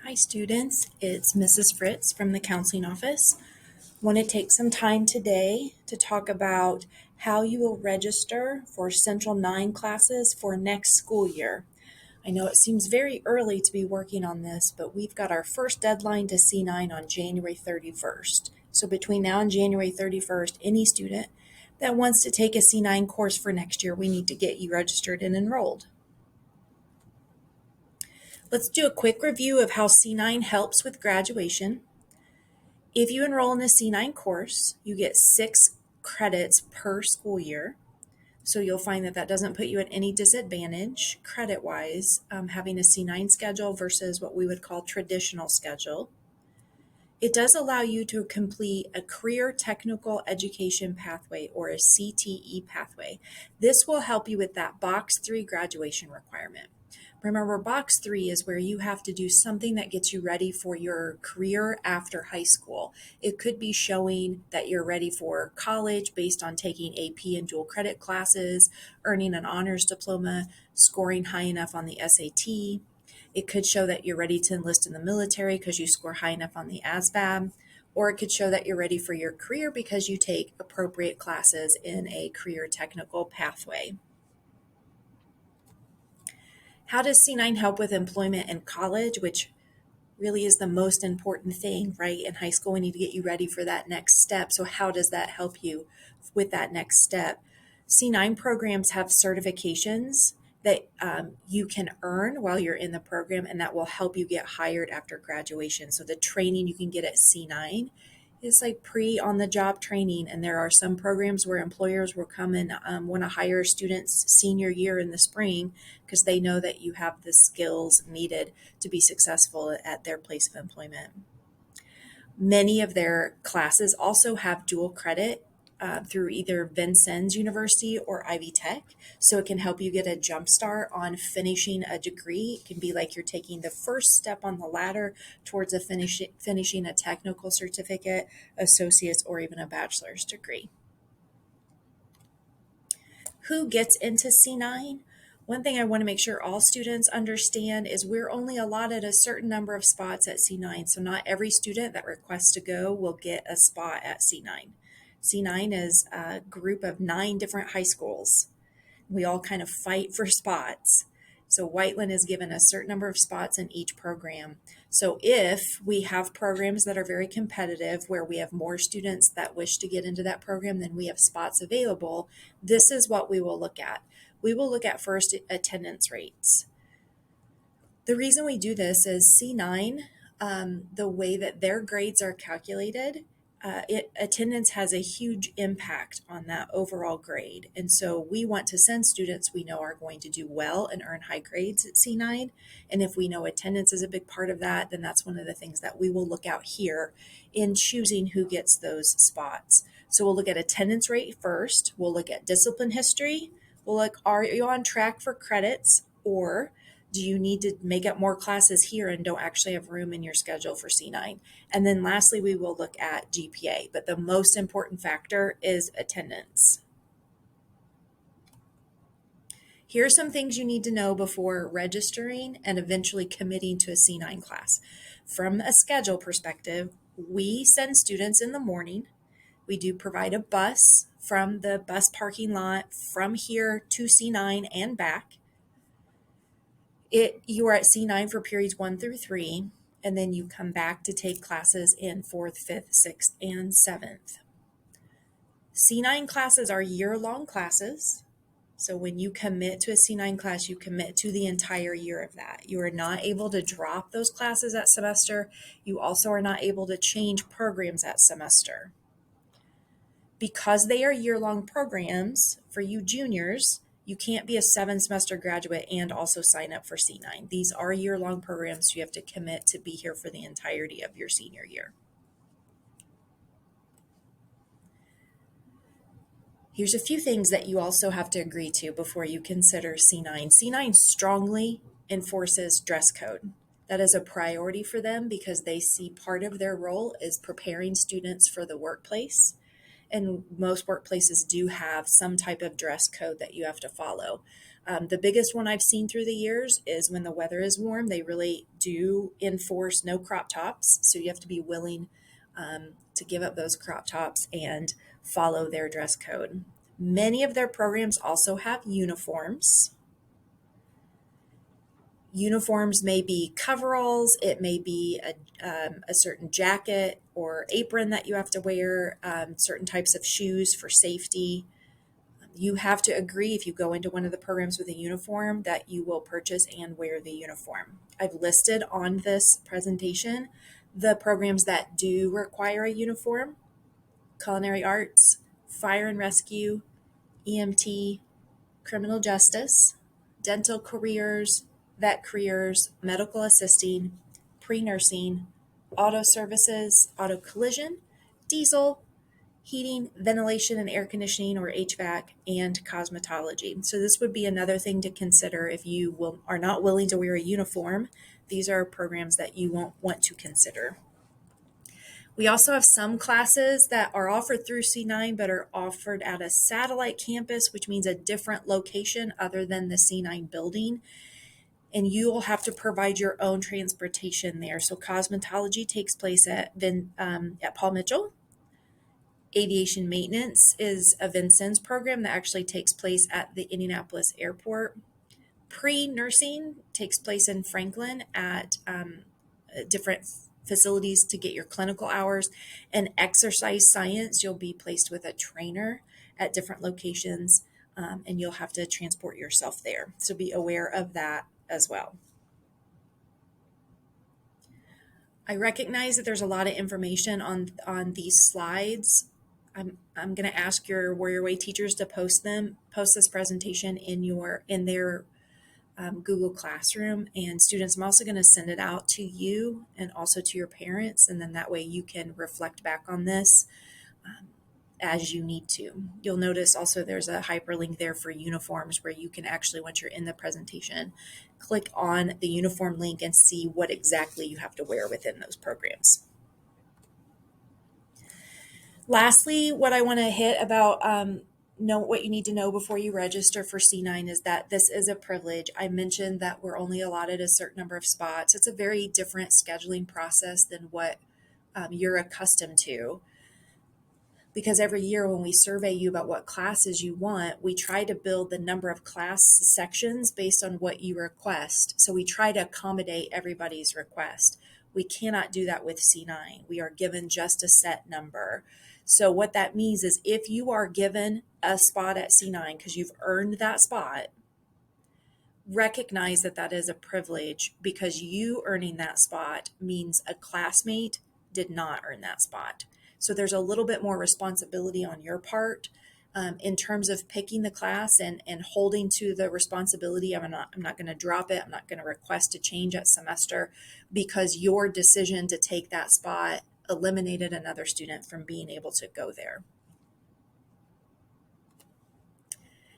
Hi students, it's Mrs. Fritz from the counseling office. Want to take some time today to talk about how you will register for Central 9 classes for next school year. I know it seems very early to be working on this, but we've got our first deadline to C9 on January 31st. So between now and January 31st, any student that wants to take a C9 course for next year, we need to get you registered and enrolled. Let's do a quick review of how C9 helps with graduation. If you enroll in a C9 course, you get 6 credits per school year. So you'll find that doesn't put you at any disadvantage credit-wise, having a C9 schedule versus what we would call traditional schedule. It does allow you to complete a career technical education pathway or a CTE pathway. This will help you with that box 3 graduation requirement. Remember, box 3 is where you have to do something that gets you ready for your career after high school. It could be showing that you're ready for college based on taking AP and dual credit classes, earning an honors diploma, scoring high enough on the SAT. It could show that you're ready to enlist in the military because you score high enough on the ASVAB, or it could show that you're ready for your career because you take appropriate classes in a career technical pathway. How does C9 help with employment in college, which really is the most important thing, right? In high school, we need to get you ready for that next step. So how does that help you with that next step? C9 programs have certifications that you can earn while you're in the program, and that will help you get hired after graduation. So the training you can get at C9 is like on-the-job training, and there are some programs where employers will come and want to hire students senior year in the spring because they know that you have the skills needed to be successful at their place of employment. Many of their classes also have dual credit through either Vincennes University or Ivy Tech. So it can help you get a jump start on finishing a degree. It can be like you're taking the first step on the ladder towards finishing a technical certificate, associate's, or even a bachelor's degree. Who gets into C9? One thing I want to make sure all students understand is we're only allotted a certain number of spots at C9. So not every student that requests to go will get a spot at C9. C9 is a group of 9 different high schools. We all kind of fight for spots. So Whiteland is given a certain number of spots in each program. So if we have programs that are very competitive, where we have more students that wish to get into that program than we have spots available, this is what we will look at. We will look at first attendance rates. The reason we do this is C9, the way that their grades are calculated, attendance has a huge impact on that overall grade. And so we want to send students we know are going to do well and earn high grades at C9. And if we know attendance is a big part of that, then that's one of the things that we will look out here in choosing who gets those spots. So we'll look at attendance rate first. We'll look at discipline history. We'll look, are you on track for credits, or do you need to make up more classes here and don't actually have room in your schedule for C9? And then lastly, we will look at GPA, but the most important factor is attendance. Here are some things you need to know before registering and eventually committing to a C9 class. From a schedule perspective, we send students in the morning. We do provide a bus from the bus parking lot from here to C9 and back. You are at C9 for periods 1 through 3, and then you come back to take classes in 4th, 5th, 6th, and 7th. C9 classes are year-long classes. So when you commit to a C9 class, you commit to the entire year of that. You are not able to drop those classes at semester. You also are not able to change programs at semester. Because they are year-long programs, for you juniors, you can't be a 7-semester graduate and also sign up for C9. These are year-long programs, so you have to commit to be here for the entirety of your senior year. Here's a few things that you also have to agree to before you consider C9. C9 strongly enforces dress code. That is a priority for them because they see part of their role is preparing students for the workplace. And most workplaces do have some type of dress code that you have to follow. The biggest one I've seen through the years is when the weather is warm, they really do enforce no crop tops. So you have to be willing to give up those crop tops and follow their dress code. Many of their programs also have uniforms. Uniforms may be coveralls, it may be a certain jacket or apron that you have to wear, certain types of shoes for safety. You have to agree if you go into one of the programs with a uniform that you will purchase and wear the uniform. I've listed on this presentation the programs that do require a uniform: culinary arts, fire and rescue, EMT, criminal justice, dental careers, vet careers, medical assisting, pre-nursing, auto services, auto collision, diesel, heating, ventilation and air conditioning or HVAC, and cosmetology. So this would be another thing to consider if you are not willing to wear a uniform. These are programs that you won't want to consider. We also have some classes that are offered through C9 but are offered at a satellite campus, which means a different location other than the C9 building. And you will have to provide your own transportation there. So cosmetology takes place at Paul Mitchell. Aviation maintenance is a Vincennes program that actually takes place at the Indianapolis airport. Pre-nursing takes place in Franklin at different facilities to get your clinical hours. And exercise science, you'll be placed with a trainer at different locations, and you'll have to transport yourself there. So be aware of that as well. I recognize that there's a lot of information on these slides. I'm going to ask your Warrior Way teachers to post this presentation in their Google Classroom, and students, I'm also going to send it out to you and also to your parents, and then that way you can reflect back on this as you need to. You'll notice also there's a hyperlink there for uniforms where you can actually, once you're in the presentation, click on the uniform link and see what exactly you have to wear within those programs. Lastly, what I want to hit about know what you need to know before you register for C9 is that this is a privilege. I mentioned that we're only allotted a certain number of spots. It's a very different scheduling process than what you're accustomed to, because every year when we survey you about what classes you want, we try to build the number of class sections based on what you request. So we try to accommodate everybody's request. We cannot do that with C9. We are given just a set number. So what that means is if you are given a spot at C9 because you've earned that spot, recognize that that is a privilege, because you earning that spot means a classmate did not earn that spot. So there's a little bit more responsibility on your part in terms of picking the class and holding to the responsibility. I'm not going to drop it. I'm not going to request a change at semester, because your decision to take that spot eliminated another student from being able to go there.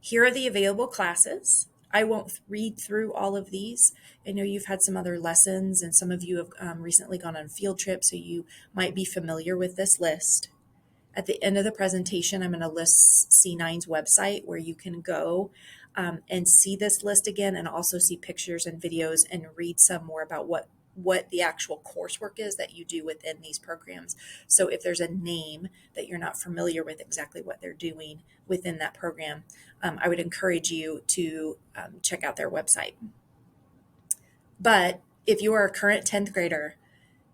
Here are the available classes. I won't read through all of these. I know you've had some other lessons, and some of you have recently gone on field trips, so you might be familiar with this list. At the end of the presentation, I'm going to list C9's website where you can go and see this list again, and also see pictures and videos and read some more about what the actual coursework is that you do within these programs. So if there's a name that you're not familiar with exactly what they're doing within that program, I would encourage you to check out their website. But if you are a current 10th grader,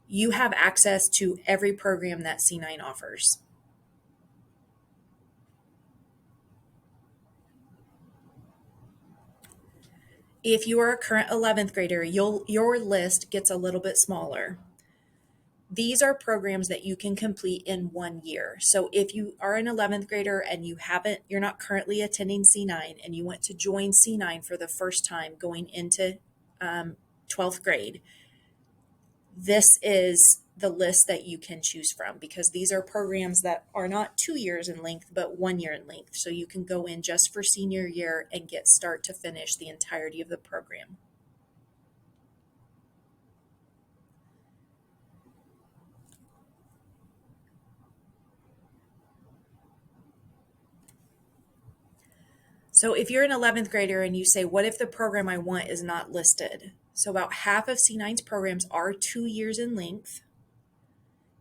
you have access to every program that C9 offers. If you are a current 11th grader, your list gets a little bit smaller. These are programs that you can complete in 1 year. So if you are an 11th grader and you're not currently attending C9 and you want to join C9 for the first time going into 12th grade, this is the list that you can choose from, because these are programs that are not 2 years in length, but 1 year in length. So you can go in just for senior year and get start to finish the entirety of the program. So if you're an 11th grader and you say, what if the program I want is not listed? So about half of C9's programs are 2 years in length.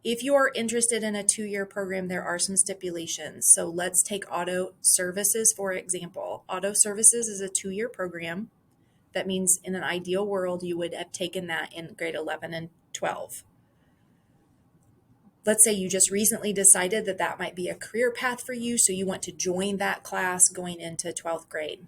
If you are interested in a 2-year program, there are some stipulations. So let's take auto services, for example. Auto services is a 2-year program. That means in an ideal world, you would have taken that in grade 11 and 12. Let's say you just recently decided that that might be a career path for you, so you want to join that class going into 12th grade.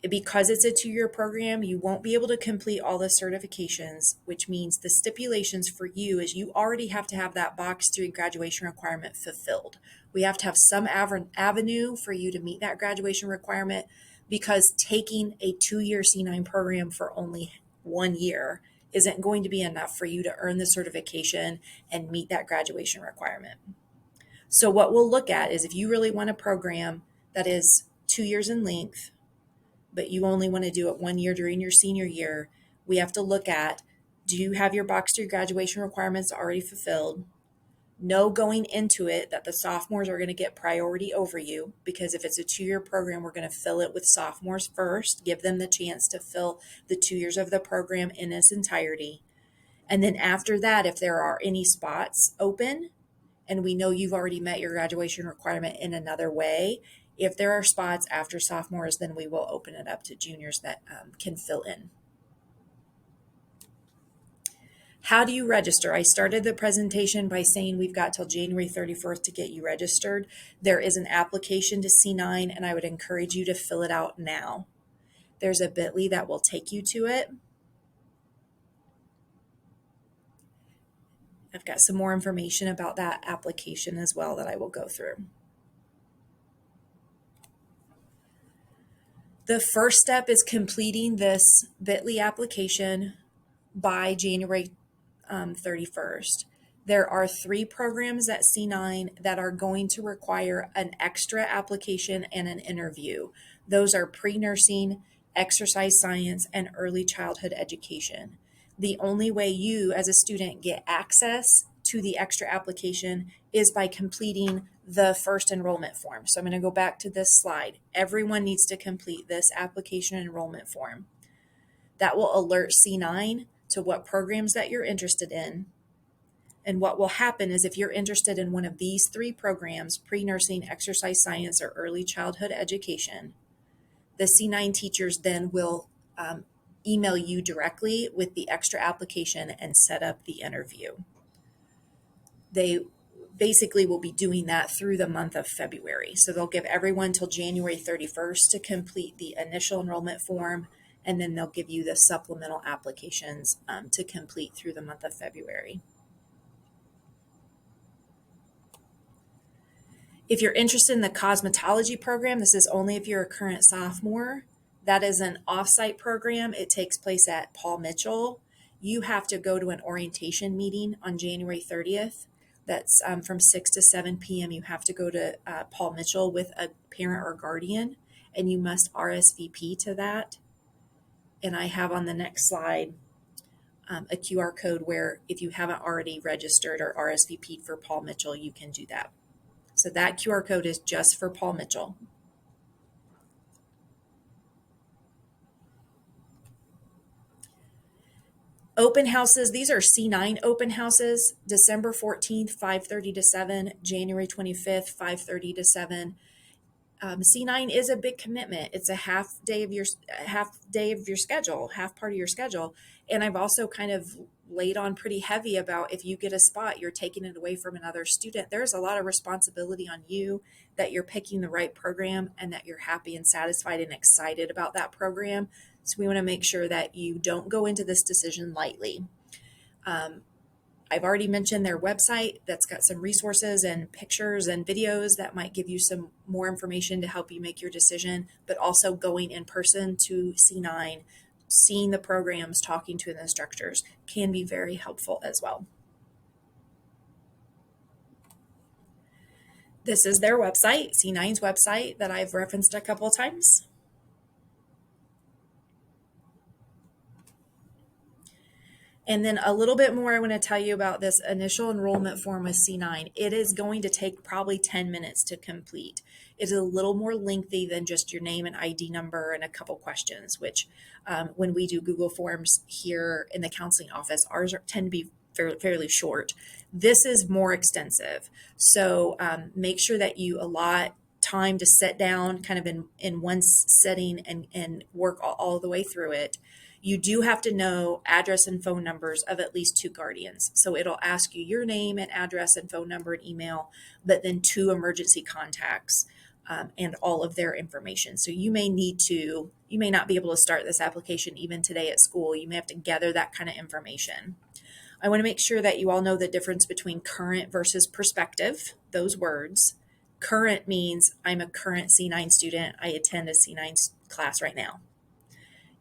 Because it's a 2-year program, you won't be able to complete all the certifications, which means the stipulations for you is you already have to have that box 3 graduation requirement fulfilled. We have to have some avenue for you to meet that graduation requirement, because taking a 2-year C9 program for only 1 year isn't going to be enough for you to earn the certification and meet that graduation requirement. So what we'll look at is if you really want a program that is 2 years in length, but you only want to do it 1 year during your senior year, we have to look at, do you have your box 3 graduation requirements already fulfilled? Know going into it that the sophomores are going to get priority over you, because if it's a 2-year program, we're going to fill it with sophomores first, give them the chance to fill the 2 years of the program in its entirety. And then after that, if there are any spots open, and we know you've already met your graduation requirement in another way, if there are spots after sophomores, then we will open it up to juniors that can fill in. How do you register? I started the presentation by saying we've got till January 31st to get you registered. There is an application to C9, and I would encourage you to fill it out now. There's a bit.ly that will take you to it. I've got some more information about that application as well that I will go through. The first step is completing this bit.ly application by January 31st. There are 3 programs at C9 that are going to require an extra application and an interview. Those are pre-nursing, exercise science, and early childhood education. The only way you as a student get access to the extra application is by completing the first enrollment form. So I'm going to go back to this slide. Everyone needs to complete this application enrollment form. That will alert C9 to what programs that you're interested in. And what will happen is if you're interested in one of these 3 programs, pre-nursing, exercise science, or early childhood education, the C9 teachers then will email you directly with the extra application and set up the interview. They basically will be doing that through the month of February. So they'll give everyone till January 31st to complete the initial enrollment form, and then they'll give you the supplemental applications to complete through the month of February. If you're interested in the cosmetology program, this is only if you're a current sophomore. That is an off-site program. It takes place at Paul Mitchell. You have to go to an orientation meeting on January 30th. That's from 6 to 7 p.m. You have to go to Paul Mitchell with a parent or guardian, and you must RSVP to that. And I have on the next slide a QR code where if you haven't already registered or RSVP'd for Paul Mitchell, you can do that. So that QR code is just for Paul Mitchell. Open houses, these are C9 open houses, December 14th, 5:30 to 7, January 25th, 5:30 to 7. C9 is a big commitment. It's a half day of your schedule, half part of your schedule. And I've also kind of laid on pretty heavy about if you get a spot, you're taking it away from another student. There's a lot of responsibility on you that you're picking the right program and that you're happy and satisfied and excited about that program. So we want to make sure that you don't go into this decision lightly. I've already mentioned their website that's got some resources and pictures and videos that might give you some more information to help you make your decision, but also going in person to C9, seeing the programs, talking to the instructors can be very helpful as well. This is their website, C9's website that I've referenced a couple of times. And then a little bit more I want to tell you about this initial enrollment form with C9. It is going to take probably 10 minutes to complete. It is a little more lengthy than just your name and ID number and a couple questions, which when we do Google Forms here in the counseling office, ours tend to be fairly short. This is more extensive. So make sure that you allot time to sit down kind of in one setting and work all the way through it. You do have to know address and phone numbers of at least two guardians. So it'll ask you your name and address and phone number and email, but then two emergency contacts and all of their information. So you may not be able to start this application even today at school. You may have to gather that kind of information. I want to make sure that you all know the difference between current versus prospective, those words. Current means I'm a current C9 student. I attend a C9 class right now.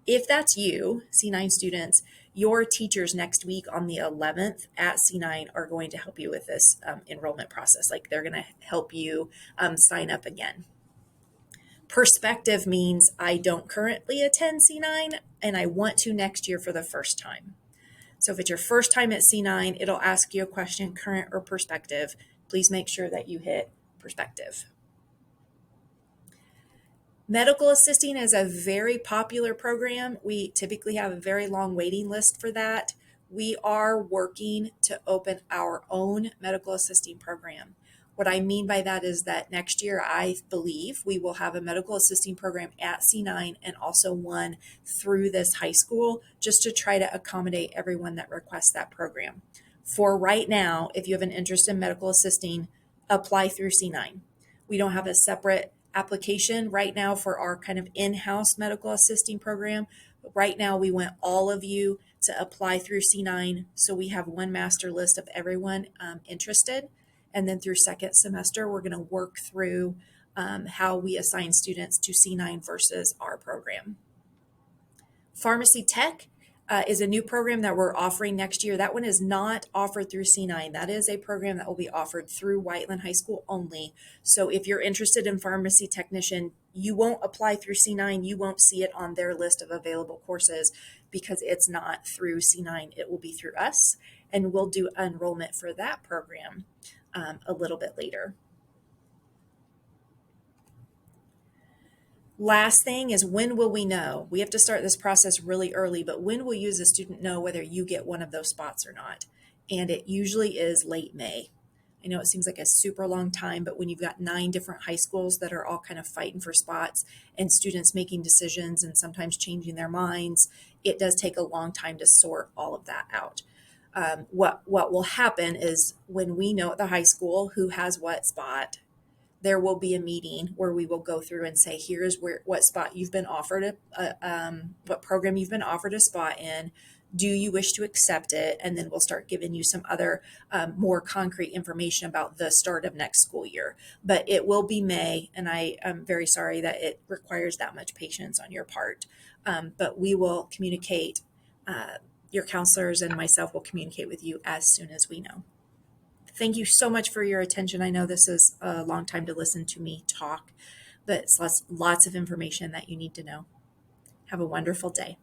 If that's you, C9 students, your teachers next week on the 11th at C9 are going to help you with this enrollment process. Like they're going to help you sign up again. Perspective means I don't currently attend C9 and I want to next year for the first time. So if it's your first time at C9, it'll ask you a question, current or perspective. Please make sure that you hit perspective. Medical assisting is a very popular program. We typically have a very long waiting list for that. We are working to open our own medical assisting program. What I mean by that is that next year, I believe we will have a medical assisting program at C9 and also one through this high school just to try to accommodate everyone that requests that program. For right now, if you have an interest in medical assisting, apply through C9. We don't have a separate application right now for our kind of in-house medical assisting program. But right now, we want all of you to apply through C9 so we have one master list of everyone interested. And then through second semester, we're going to work through how we assign students to C9 versus our program. Pharmacy Tech is a new program that we're offering next year. That one is not offered through C9. That is a program that will be offered through Whiteland High School only. So if you're interested in pharmacy technician, you won't apply through C9. You won't see it on their list of available courses because it's not through C9. It will be through us, and we'll do enrollment for that program a little bit later. Last thing is, when will we know? We have to start this process really early, but when will you as a student know whether you get one of those spots or not? And it usually is late May. I know it seems like a super long time, but when you've got 9 different high schools that are all kind of fighting for spots and students making decisions and sometimes changing their minds, it does take a long time to sort all of that out. What will happen is when we know at the high school who has what spot, there will be a meeting where we will go through and say, here's what spot you've been offered, what program you've been offered a spot in. Do you wish to accept it? And then we'll start giving you some other more concrete information about the start of next school year. But it will be May, and I am very sorry that it requires that much patience on your part. But we will communicate. Your counselors and myself will communicate with you as soon as we know. Thank you so much for your attention. I know this is a long time to listen to me talk, but it's lots of information that you need to know. Have a wonderful day.